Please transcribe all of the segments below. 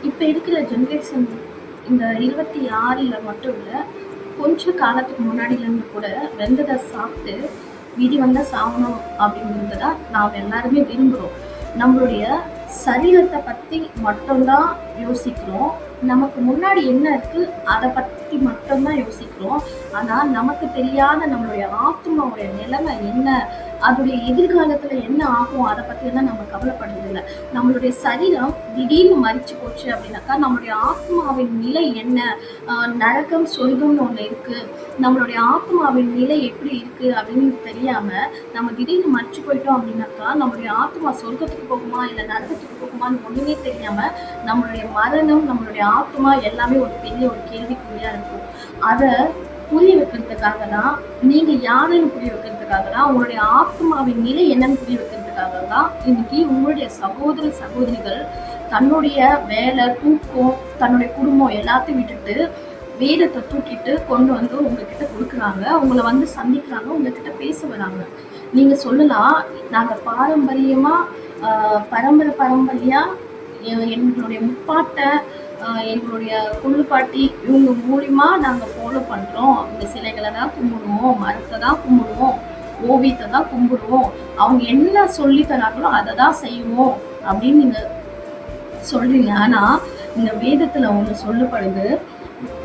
இப்போ இருக்கிற ஜென்ரேஷன் இந்த 26ல் மட்டும் இல்லை, கொஞ்ச காலத்துக்கு முன்னாடிலேருந்து கூட வெந்ததை சாப்பிட்டு விதி வந்தால் சாகணும் அப்படிங்கிறது தான் நாம் எல்லாருமே விரும்புகிறோம். நம்மளுடைய சரீரத்தை பற்றி மட்டும்தான் யோசிக்கிறோம். நமக்கு முன்னாடி என்ன இருக்குது அதை பற்றி மட்டும்தான் யோசிக்கிறோம். ஆனால் நமக்கு தெரியாத நம்மளுடைய ஆத்மாவுடைய நிலைமை என்ன, அதோடைய எதிர்காலத்தில் என்ன ஆகும் அதை பற்றியெல்லாம் நம்ம கவலைப்படுறதில்லை. நம்மளுடைய சரீரம் திடீர்னு மறிச்சு போச்சு அப்படின்னாக்கா நம்மளுடைய ஆத்மாவின் நிலை என்ன, நரகம் சொர்க்கம்னு ஒன்று இருக்குது, நம்மளுடைய ஆத்மாவின் நிலை எப்படி இருக்குது அப்படின்னு தெரியாமல் நம்ம திடீர்னு மறிச்சு போயிட்டோம் அப்படின்னாக்கா நம்மளுடைய ஆத்மா சொர்க்கத்துக்கு போகுமா இல்லை நரகத்துக்கு போகுமான்னு ஒன்றுமே தெரியாமல் நம்மளுடைய மரணம், நம்மளுடைய ஆத்மா எல்லாமே ஒரு பெரிய ஒரு கேள்விக்குறியாக இருக்கும். அதை புரிய வைக்கிறதுக்காக தான், நீங்கள் யாருன்னு புரிய வைக்கிறதுக்காக தான், உங்களுடைய ஆத்மாவின் நிலை என்னன்னு புரிய வைக்கிறதுக்காக தான் இன்னைக்கு உங்களுடைய சகோதர சகோதரிகள் தன்னுடைய வேலை, தூக்கம், தன்னுடைய குடும்பம் எல்லாத்தையும் விட்டுட்டு வேதத்தை தூக்கிட்டு கொண்டு வந்து உங்ககிட்ட கொடுக்குறாங்க, உங்களை வந்து சந்திக்கிறாங்க, உங்ககிட்ட பேச வராங்க. நீங்கள் சொல்லலாம், நாங்கள் பரம்பரை பரம்பரையாக எங்களுடைய முப்பாட்டை, எங்களுடைய கொள்ளுப்பாட்டி இவங்க மூலிமா நாங்கள் ஃபாலோ பண்ணுறோம், இந்த சிலைகளை தான் கும்பிடுவோம், மரத்தை தான் கும்பிடுவோம், ஓவியத்தை தான் கும்பிடுவோம், அவங்க என்ன சொல்லி தராங்களோ அதை தான் செய்வோம் அப்படின்னு நீங்கள் சொல்கிறீங்க. ஆனால் இந்த வேதத்தில் ஒன்று சொல்லப்படுது,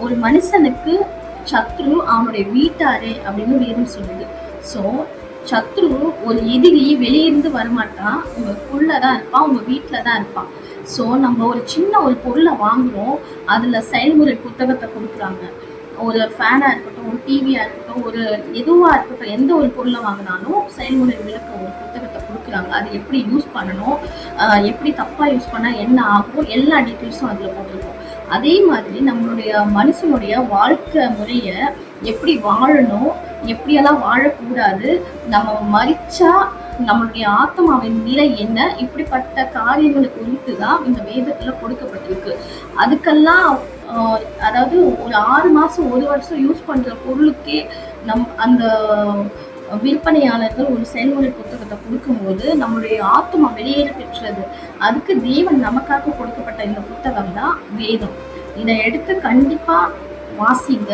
ஒரு மனுஷனுக்கு சத்ரு அவனுடைய வீட்டாரே அப்படின்னு வேதம் சொல்லுது. ஸோ சத்ரு ஒரு எதிரி வெளியிருந்து வரமாட்டான், உங்களுக்குள்ளே தான் இருப்பான், உங்கள் வீட்டில் தான் இருப்பான். ஸோ நம்ம ஒரு சின்ன ஒரு பொருளை வாங்குகிறோம், அதில் செயல்முறை புத்தகத்தை கொடுக்குறாங்க. ஒரு ஃபேனாக இருக்கட்டும், ஒரு டிவியாக இருக்கட்டும், ஒரு எதுவாக இருக்கட்டும், எந்த ஒரு பொருளை வாங்கினாலும் செயல்முறை விளக்க ஒரு புத்தகத்தை கொடுக்குறாங்க. அது எப்படி யூஸ் பண்ணணும், எப்படி தப்பாக யூஸ் பண்ணால் என்ன ஆகும், எல்லா டீட்டெயில்ஸும் அதில் போட்டிருக்கோம். அதே மாதிரி நம்மளுடைய மனுஷனுடைய வாழ்க்கை முறையை எப்படி வாழணும், எப்படியெல்லாம் வாழக்கூடாது, நம்ம மறிச்சா நம்மளுடைய ஆத்மாவின் நிலை என்ன, இப்படிப்பட்ட காரியங்களை குறித்து தான் இந்த வேதத்தில் கொடுக்கப்பட்டிருக்கு. அதுக்கெல்லாம் அதாவது ஒரு 6 மாதம் 1 வருஷம் யூஸ் பண்ணுற பொருளுக்கே அந்த விற்பனையாளர்கள் ஒரு செயல்முறை புத்தகத்தை கொடுக்கும்போது நம்மளுடைய ஆத்மா வெளியேற பெற்றது. அதுக்கு தேவன் நமக்காக கொடுக்கப்பட்ட இந்த புத்தகம் தான் வேதம். இதை எடுத்து கண்டிப்பாக வாசிங்க.